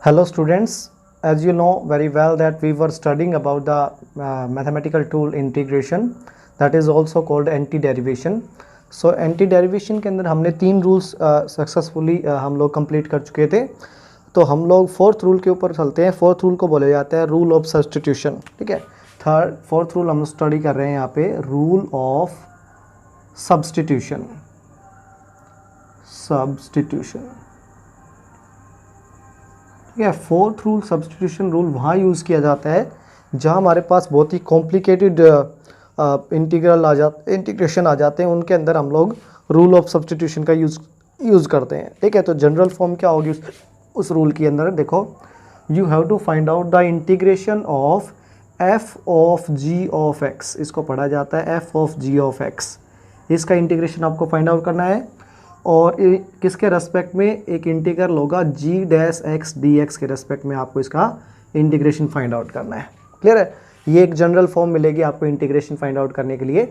Hello students, as you know very well that we were studying about the mathematical tool integration, that is also called anti-derivation. So anti-derivation के अंदर हमने 3 rules successfully हम लोग complete कर चुके थे। तो हम लोग फोर्थ रूल के ऊपर चलते हैं। फोर्थ रूल को बोला जाता है रूल ऑफ सब्स्टिट्यूशन। ठीक है, फोर्थ रूल हम स्टडी कर रहे हैं यहाँ पे, रूल ऑफ सब्स्टिट्यूशन। ठीक है, फोर्थ रूल सब्स्टिट्यूशन रूल वहाँ यूज़ किया जाता है जहाँ हमारे पास बहुत ही कॉम्प्लिकेटेड इंटीग्रेशन आ जाते हैं। उनके अंदर हम लोग रूल ऑफ सब्स्टिट्यूशन का यूज़ करते हैं। ठीक है, तो जनरल फॉर्म क्या होगी उस रूल के अंदर, देखो, you have to find out the integration of F of G of X. इसको पढ़ा जाता है F of G of X. इसका इंटीग्रेशन आपको फाइंड आउट करना है और किसके रेस्पेक्ट में, एक इंटीग्रल होगा G dash X D X के रेस्पेक्ट में आपको इसका इंटीग्रेशन फाइंड आउट करना है। क्लियर है, ये एक जनरल फॉर्म मिलेगी आपको इंटीग्रेशन फाइंड आउट करने के लिए।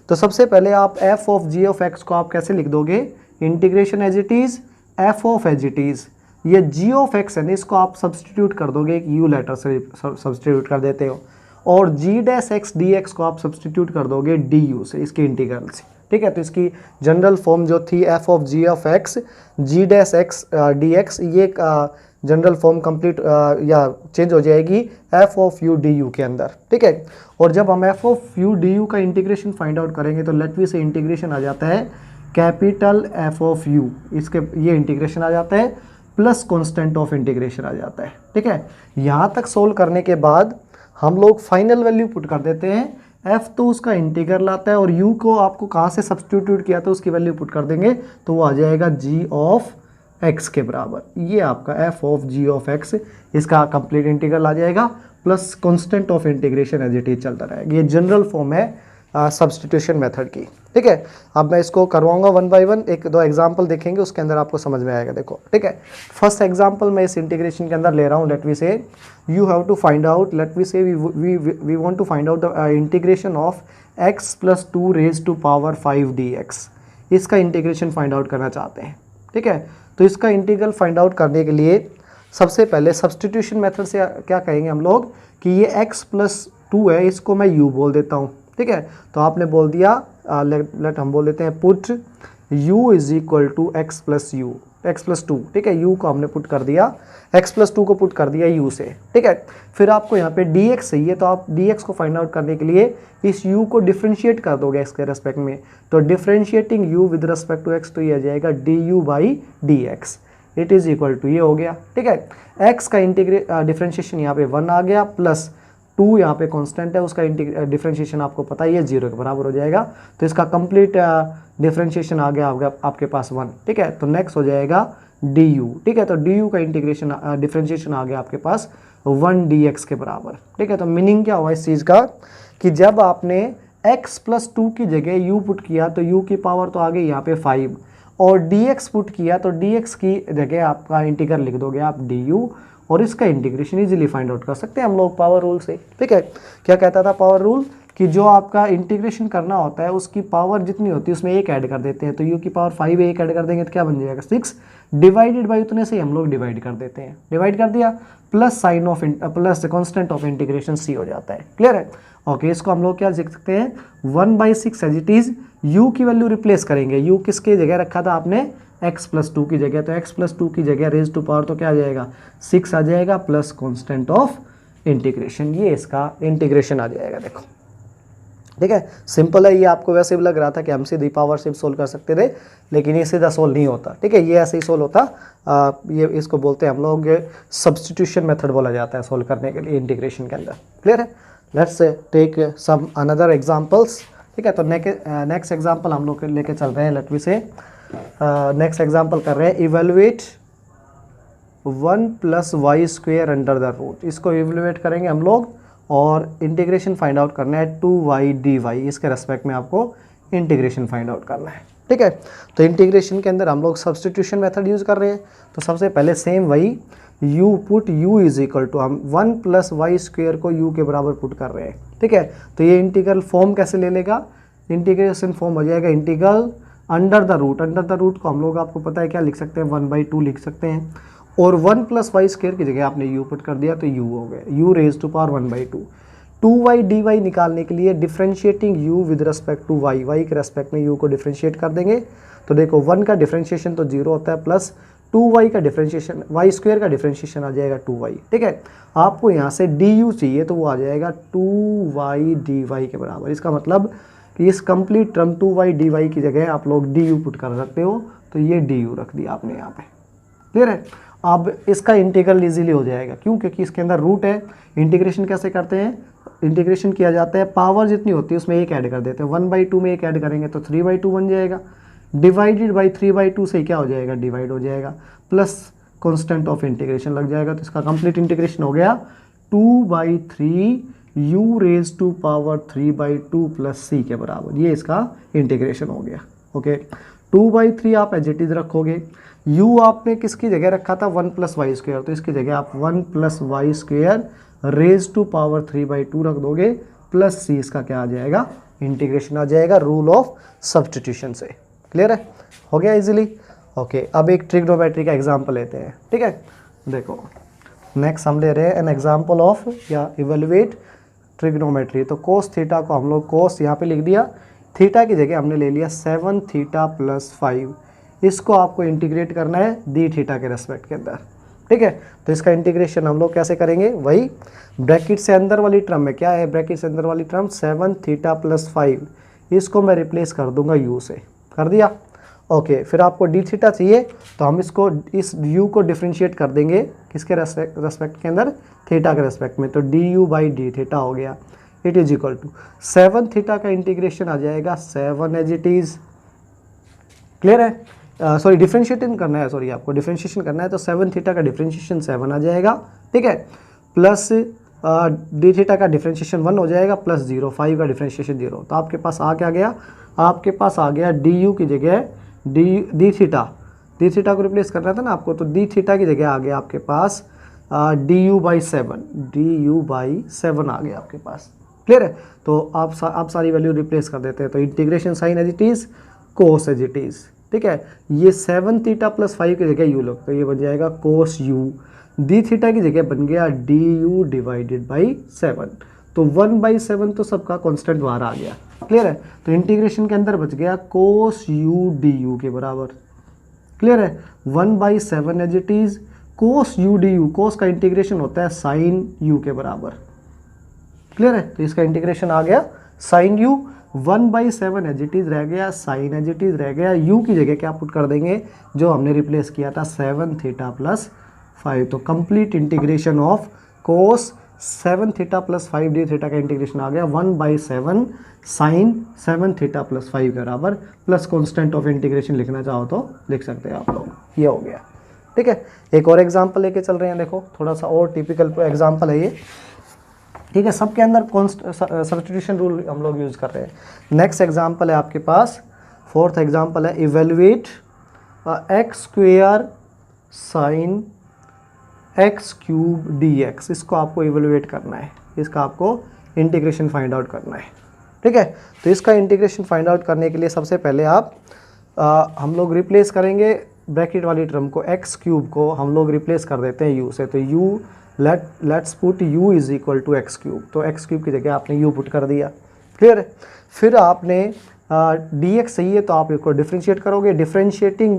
तो सबसे पहले आप F of G of X को आप कैसे लिख दोगे, integration as it is F of as it is. ये जी ऑफ एक्स है ना, इसको आप सब्सटीट्यूट कर दोगे, एक यू लेटर से सब्सटीट्यूट कर देते हो, और जी डैश एक्स डी एक्स को आप सब्सटीट्यूट कर दोगे डी यू से, इसके इंटीग्रल से। ठीक है, तो इसकी जनरल फॉर्म जो थी F of G of X G dash X D X, ये जनरल फॉर्म कंप्लीट या चेंज हो जाएगी F of U D U के अंदर। ठीक है, और जब हम F of U D U का इंटीग्रेशन फाइंड आउट करेंगे तो लेट वी से इंटीग्रेशन आ जाता है कैपिटल एफ ऑफ यू, इसके ये इंटीग्रेशन आ जाता है प्लस कॉन्स्टेंट ऑफ इंटीग्रेशन आ जाता है। ठीक है, यहाँ तक सोल्व करने के बाद हम लोग फाइनल वैल्यू पुट कर देते हैं। f तो उसका इंटीग्रल आता है और u को आपको कहाँ से सब्स्टिट्यूट किया तो उसकी वैल्यू पुट कर देंगे तो वो आ जाएगा g ऑफ x के बराबर। ये आपका f of g of x, इसका कंप्लीट इंटीग्रल आ जाएगा plus constant of integration as it is चलता रहेगा। ये जनरल फॉर्म है सब्स्टिट्यूशन मेथड की। ठीक है, अब मैं इसको करवाऊंगा वन बाय वन, एक दो एग्जांपल देखेंगे उसके अंदर आपको समझ में आएगा। देखो, ठीक है, फर्स्ट एग्जांपल मैं इस इंटीग्रेशन के अंदर ले रहा हूँ। Let we say you have to find out, let we say we want to find out the integration of x plus 2 raise to power 5 dx। इसका इंटीग्रेशन फाइंड आउट करना चाहते हैं। ठीक है, तो इसका इंटीग्रल फाइंड आउट करने के लिए सबसे पहले सब्स्टिट्यूशन मेथड से क्या कहेंगे हम लोग कि ये x प्लस 2 है, इसको मैं u बोल देता हूँ। ठीक है, तो आपने बोल दिया लेट हम बोल देते हैं put u is equal to x plus 2। ठीक है, u को हमने पुट कर दिया, x प्लस 2 को पुट कर दिया u से। ठीक है, फिर आपको यहाँ पे dx चाहिए, तो आप dx को फाइंड आउट करने के लिए इस u को डिफ्रेंशिएट कर दोगे x के रेस्पेक्ट में। तो differentiating u with respect to x, तो ये आ जाएगा du by dx, it is equal to, ये हो गया। ठीक है, x का डिफ्रेंशिएशन यहाँ पे 1 आ गया प्लस 2 यहाँ पे कांस्टेंट है, उसका डिफरेंशिएशन आपको पता है ये 0 के बराबर हो जाएगा। तो इसका कंप्लीट डिफरेंशिएशन आ गया आपके पास 1। ठीक है, तो नेक्स्ट हो जाएगा du। ठीक है, तो du का इंटीग्रेशन डिफरेंशिएशन आ गया आपके पास 1 dx के बराबर। ठीक है, तो मीनिंग क्या हुआ इस चीज़ का कि जब आपने x प्लस 2 की जगह u पुट किया तो u की पावर तो आ गई यहाँ पे 5, और dx पुट किया तो dx की जगह आपका इंटीग्रल लिख दोगे आप du, और इसका इंटीग्रेशन इजीली फाइंड आउट कर सकते हैं हम लोग पावर रूल से। ठीक है, क्या कहता था पावर रूल कि जो आपका इंटीग्रेशन करना होता है उसकी पावर जितनी होती है उसमें 1 ऐड कर देते हैं। तो u की पावर 5 1 ऐड कर देंगे तो क्या बन जाएगा 6, डिवाइडेड बाई उतने से हम लोग डिवाइड कर देते हैं। डिवाइड कर दिया plus sign of plus constant of integration c हो जाता है। क्लियर है, ओके, इसको हम लोग क्या लिख सकते हैं 1/6 एज इट इज। u की वैल्यू रिप्लेस करेंगे, u किसके जगह रखा था आपने x प्लस 2 की जगह, तो x प्लस 2 की जगह रेज टू पावर तो क्या आ जाएगा 6 आ जाएगा प्लस कांस्टेंट ऑफ इंटीग्रेशन, ये इसका इंटीग्रेशन आ जाएगा। देखो, ठीक है, सिंपल है, ये आपको वैसे भी लग रहा था कि हम सीधी पावर से सोल्व कर सकते थे, लेकिन ये सीधा सोल्व नहीं होता। ठीक है, ये ऐसे ही सोल्व होता, ये इसको बोलते हैं हम लोग सब्स्टिट्यूशन मेथड बोला जाता है सोल्व करने के लिए इंटीग्रेशन के अंदर। क्लियर है, let's take some another examples. ठीक है, तो नेक्स्ट एग्जांपल हम लोग लेके चल रहे हैं। Let we say next example कर रहे हैं, evaluate 1 plus y square under the root. इसको इवेलुएट करेंगे हम लोग और इंटीग्रेशन फाइंड आउट करना है 2y dy, इसके रेस्पेक्ट में आपको इंटीग्रेशन फाइंड आउट करना है। ठीक है, तो इंटीग्रेशन के अंदर हम लोग सब्स्टिट्यूशन मेथड यूज़ कर रहे हैं। तो सबसे पहले सेम वही u put u is equal to, हम 1 प्लस वाई स्क्वेयर को u के बराबर पुट कर रहे हैं। ठीक है, तो ये इंटीग्रल फॉर्म कैसे ले लेगा, इंटीग्रेशन फॉर्म हो जाएगा integral under the root. Under the root को हम लोग आपको पता है क्या लिख सकते हैं 1/2 लिख सकते हैं, और 1 प्लस वाई स्क्वायर की जगह आपने u पुट कर दिया तो u हो गया, u raise to power 1/2। 2y dy निकालने के लिए differentiating u with respect to y, y के रेस्पेक्ट में u को डिफ्रेंशिएट कर देंगे। तो देखो 1 का डिफ्रेंशिएशन तो 0 होता है, प्लस 2y का डिफ्रेंशिएशन, y स्क्वायर का डिफ्रेंशिएशन आ जाएगा 2y। ठीक है, आपको यहाँ से du चाहिए तो वो आ जाएगा 2y dy के बराबर। इसका मतलब कि इस कंप्लीट टर्म 2y dy की जगह आप लोग du पुट कर सकते हो, तो ये du रख दिया आपने यहाँ पे। क्लियर है? अब इसका इंटीग्रल इजीली हो जाएगा, क्यों? क्योंकि इसके अंदर रूट है। इंटीग्रेशन कैसे करते हैं? इंटीग्रेशन किया जाता है, पावर जितनी होती है उसमें एक ऐड कर देते हैं। 1/2 में एक ऐड करेंगे तो 3/2 बन जाएगा, डिवाइडेड बाई 3/2 से क्या हो जाएगा? डिवाइड हो जाएगा, प्लस कांस्टेंट ऑफ इंटीग्रेशन लग जाएगा। तो इसका कंप्लीट इंटीग्रेशन हो गया 2/3 u raise to power 3/2 plus c के बराबर। ये इसका इंटीग्रेशन हो गया। ओके, 2/3 आप एज इट इज रखोगे। u आपने किसकी जगह रखा था? 1 प्लस वाई स्क्वायर, तो इसकी जगह आप 1 plus y square raise to power 3/2 रख दोगे, प्लस c इसका क्या आ जाएगा? इंटीग्रेशन आ जाएगा रूल ऑफ सब्स्टिट्यूशन से। क्लियर है? हो गया इजीली। ओके, अब एक ट्रिग्नोमेट्री का एग्जांपल लेते हैं। ठीक है, देखो नेक्स्ट हम ले रहे हैं एन एग्जांपल ऑफ या इवेलुएट ट्रिग्नोमेट्री। तो कोस थीटा को हम लोग कोस यहाँ पे लिख दिया, थीटा की जगह हमने ले लिया 7 थीटा प्लस 5। इसको आपको इंटीग्रेट करना है डी थीटा के रेस्पेक्ट के अंदर। ठीक है, तो इसका इंटीग्रेशन हम लोग कैसे करेंगे? वही ब्रैकेट से अंदर वाली टर्म में क्या है? ब्रैकेट से अंदर वाली टर्म 7 थीटा प्लस 5, इसको मैं रिप्लेस कर दूंगा u से। कर दिया? ओके, फिर आपको डी थीटा चाहिए तो हम इसको इस u को डिफ्रेंशिएट कर देंगे किसके रेस्पेक्ट के अंदर? थीटा के रेस्पेक्ट में। तो d u by d theta हो गया। It is equal to 7 theta का इंटीग्रेशन आ जाएगा 7 एज इट इज। क्लियर है? सॉरी डिफ्रेंशिएटिंग करना है, सॉरी आपको डिफ्रेंशिएशन करना है, तो 7 थीटा का डिफ्रेंशिएशन 7 आ जाएगा। ठीक है, प्लस डी थीटा का डिफ्रेंशिएशन 1 हो जाएगा, प्लस 0, 5 का डिफ्रेंशिएशन 0। तो आपके पास आ क्या गया? आपके पास आ गया डी यू की जगह डी थीटा को रिप्लेस करना था ना आपको, तो डी थीटा की जगह आ गया आपके पास डी यू बाई 7 आ गया आपके पास। क्लियर है? तो आप सारी वैल्यू रिप्लेस कर देते हैं, तो integration sign as it is, cos as it is. ठीक है, ये 7 थीटा प्लस 5 की जगह यू लोग, तो ये बन जाएगा कोस यू। डी थीटा की जगह बन गया डी यू डिवाइडेड बाई 7। तो 1/7 तो सबका कांस्टेंट बाहर आ गया। क्लियर है? तो इंटीग्रेशन के अंदर बच गया कोस यू डी यू के बराबर। क्लियर है? 1/7 as it is, cos u D u, cos का इंटीग्रेशन होता है साइन यू के बराबर। क्लियर है? तो इसका इंटीग्रेशन आ गया sine u. 1/7 as it is रह गया, साइन एज इट इज रह गया, u की जगह क्या पुट कर देंगे? जो हमने रिप्लेस किया था 7 थीटा प्लस 5। तो complete integration of cos 7 theta plus 5 D theta का इंटीग्रेशन आ गया 1/7 साइन 7 थीटा प्लस 5 के बराबर, प्लस कॉन्स्टेंट ऑफ इंटीग्रेशन लिखना चाहो तो लिख सकते हैं आप लोग। ये हो गया। ठीक है, एक और एग्जाम्पल लेके चल रहे हैं। देखो थोड़ा सा और टिपिकल एग्जाम्पल है ये। ठीक है, सबके अंदर सब्स्टिट्यूशन रूल हम लोग यूज़ कर रहे हैं। नेक्स्ट एग्जांपल है आपके पास, फोर्थ एग्जांपल है evaluate x square sine x cube D x. इसको आपको इवेलुएट करना है, इसका आपको इंटीग्रेशन फाइंड आउट करना है। ठीक है, तो इसका इंटीग्रेशन फाइंड आउट करने के लिए सबसे पहले हम लोग रिप्लेस करेंगे ब्रैकेट वाली टर्म को, एक्स क्यूब को हम लोग रिप्लेस कर देते हैं u से। तो u let's put u is equal to x cube. तो एक्स क्यूब की जगह आपने u पुट कर दिया। क्लियर है? फिर आपने dx चाहिए तो आप इसको डिफ्रेंशिएट करोगे, differentiating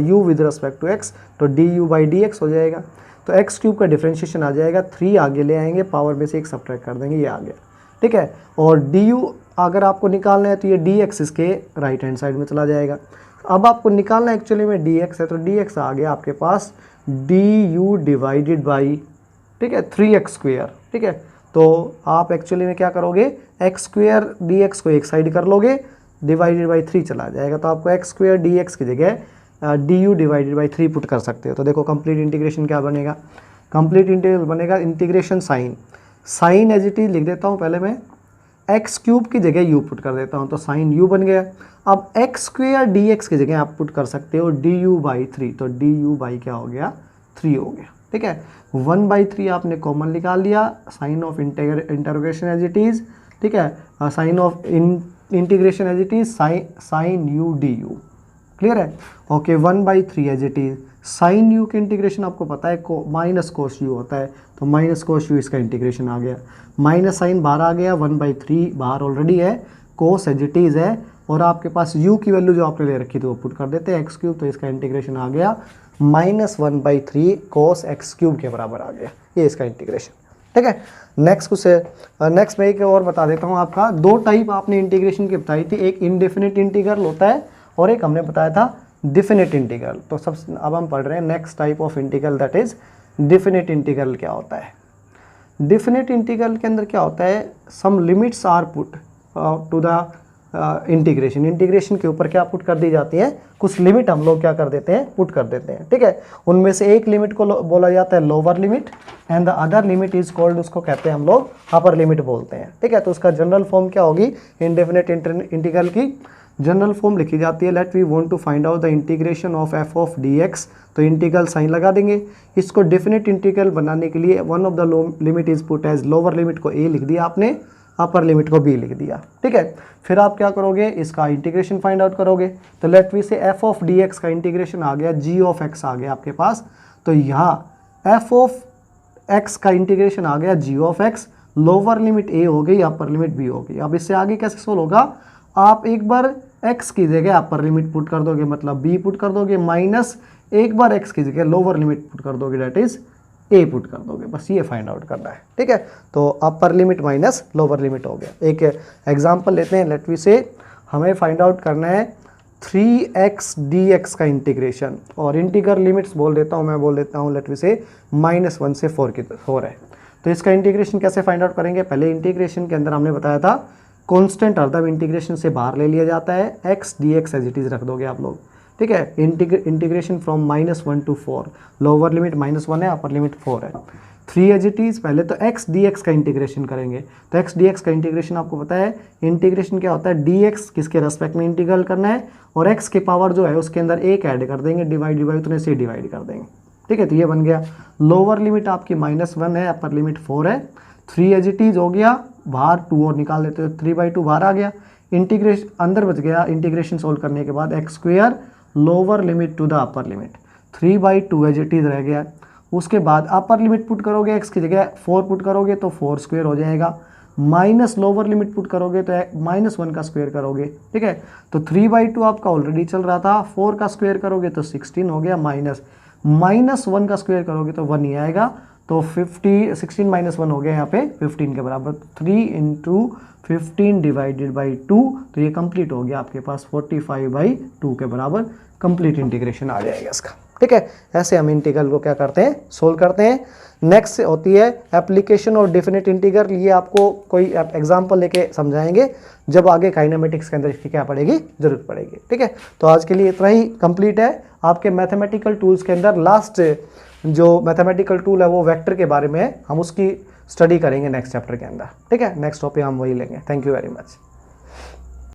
u with respect to x, तो du बाई dx हो जाएगा। तो एक्स क्यूब का डिफ्रेंशिएशन आ जाएगा, 3 आगे ले आएंगे, पावर में से एक सब्ट्रैक्ट कर देंगे, ये आ गया। ठीक है, और du अगर आपको निकालना है तो ये dx इसके राइट हैंड साइड में चला जाएगा। अब आपको निकालना एक्चुअली में dx है, तो dx आ गया आपके पास du डिवाइडेड बाई, ठीक है, 3x स्क्वेयर। ठीक है, तो आप एक्चुअली में क्या करोगे? एक्स स्क्वेयर dx को एक साइड कर लोगे, डिवाइडेड बाई 3 चला जाएगा। तो आपको एक्स स्क्वेयर dx की जगह du डिवाइडेड बाई 3 पुट कर सकते हो। तो देखो कंप्लीट इंटीग्रेशन क्या बनेगा? कंप्लीट इंटीग्रल बनेगा integration sign as it is लिख देता हूँ पहले मैं, एक्स क्यूब की जगह u पुट कर देता हूँ, तो साइन u बन गया। अब एक्स स्क्वेयर dx की जगह आप पुट कर सकते हो du बाई 3, तो du बाई क्या हो गया? 3 हो गया। ठीक है, 1/3 आपने कॉमन निकाल लिया, sine of integration as it is. ठीक है, sine of integration as it is, sine u du। Clear है? Okay, 1/3 as it is. Sine u की इंटीग्रेशन आपको पता है माइनस कोस यू होता है, तो माइनस कोस यू इसका इंटीग्रेशन आ गया, माइनस साइन बाहर आ गया, 1/3 बाहर ऑलरेडी है, कोस एज इट इज है, और आपके पास u की वैल्यू जो आपने ले रखी थी वो पुट कर देते हैं x3, तो इसका इंटीग्रेशन आ गया -1/3 कोस x³ के बराबर आ गया, ये इसका इंटीग्रेशन। ठीक है, नेक्स्ट मैं एक और बता देता हूँ आपका, दो टाइप आपने इंटीग्रेशन की बताई थी, एक इनडेफिनिट इंटीग्रल होता है और एक हमने बताया था डिफिनिट इंटीग्रल। तो अब हम पढ़ रहे हैं next type of integral, that is definite integral. क्या होता है डिफिनिट इंटीग्रल के अंदर? क्या होता है, some limits are put to the integration के ऊपर क्या पुट कर दी जाती है, कुछ लिमिट हम लोग क्या कर देते हैं, पुट कर देते हैं। ठीक है, उनमें से एक लिमिट को बोला जाता है lower limit and the other limit is called, उसको कहते हैं हम लोग अपर लिमिट बोलते हैं। ठीक है, तो उसका जनरल फॉर्म क्या होगी, इंडेफिनिट इंटीग्रल की जनरल फॉर्म लिखी जाती है, let we want to find out the integration of f of dx, तो इंटीग्रल साइन लगा देंगे। इसको डेफिनेट इंटीग्रल बनाने के लिए one of the limit is put as, lower limit को a लिख दिया आपने, अपर लिमिट को b लिख दिया। ठीक है, फिर आप क्या करोगे, इसका इंटीग्रेशन फाइंड आउट करोगे, तो लेट वी से f ऑफ dx का इंटीग्रेशन आ गया, g ऑफ x आ गया आपके पास, तो यहाँ f ऑफ x का इंटीग्रेशन आ गया g of x, lower limit a हो गई, अपर लिमिट b हो गई। अब इससे आगे कैसे सोल्व होगा, आप एक बार x की जगह अपर लिमिट पुट कर दोगे, मतलब b पुट कर दोगे, माइनस एक बार x की जगह लोअर लिमिट पुट कर दोगे, दैट इज a पुट कर दोगे, बस ये फाइंड आउट करना है। ठीक है, तो upper limit minus lower limit हो गया। एक एग्जांपल लेते हैं, लेट वी से हमें फाइंड आउट करना है 3x dx का इंटीग्रेशन, और इंटीग्रल लिमिट्स बोल देता हूँ, मैं बोल देता हूँ लेट वी से -1 से 4 है। तो इसका इंटीग्रेशन कैसे फाइंड आउट करेंगे, पहले इंटीग्रेशन के अंदर हमने बताया था कांस्टेंट अर्धम इंटीग्रेशन से बाहर ले लिया जाता है, x dx as it is रख दोगे आप लोग। ठीक है, integration from -1 to 4, lower limit -1 है, अपर लिमिट 4 है। 3 एज इट इज, पहले तो x dx का इंटीग्रेशन करेंगे, तो x dx का इंटीग्रेशन आपको पता है, इंटीग्रेशन क्या होता है, dx किसके रेस्पेक्ट में इंटीग्रल करना है, और x की पावर जो है उसके अंदर एक ऐड कर देंगे, डिवाइड उतने से डिवाइड कर देंगे। ठीक है, तो ये बन गया, लोअर लिमिट आपकी -1 है, अपर लिमिट 4 है, 3 एज इट इज हो गया, बाहर 2 और निकाल देते हो, 3/2 बाहर आ गया, इंटीग्रेशन अंदर बच गया, इंटीग्रेशन सोल्व करने के बाद x² lower limit to the upper limit, 3/2 as it is रह गया। उसके बाद अपर लिमिट पुट करोगे, x की जगह 4 पुट करोगे तो 4² हो जाएगा, माइनस लोअर लिमिट पुट करोगे तो -1 का स्क्वायर करोगे। ठीक है, तो 3/2 आपका ऑलरेडी चल रहा था, 4 का स्क्वायर करोगे तो 16 हो गया, -1 का स्क्वायर करोगे तो 1 ही आएगा, तो 16 - 1 हो गया यहाँ पे 15 के बराबर, 3 × 15 डिवाइडेड बाई 2, तो ये कंप्लीट हो गया आपके पास 45/2 के बराबर, कंप्लीट इंटीग्रेशन आ जाएगा इसका। ठीक है, ऐसे हम इंटीग्रल को क्या करते हैं, सोल्व करते हैं। नेक्स्ट होती है एप्लीकेशन और डेफिनेट इंटीग्रल, ये आपको कोई एग्जांपल लेके समझाएंगे जब आगे काइनेमेटिक्स के अंदर इसकी क्या पड़ेगी, जरूरत पड़ेगी। ठीक है, तो आज के लिए इतना ही कंप्लीट है। आपके मैथमेटिकल टूल्स के अंदर लास्ट जो मैथमेटिकल टूल है वो वेक्टर के बारे में है, हम उसकी स्टडी करेंगे नेक्स्ट चैप्टर के अंदर। ठीक है, नेक्स्ट टॉपिक हम वही लेंगे। Thank you very much.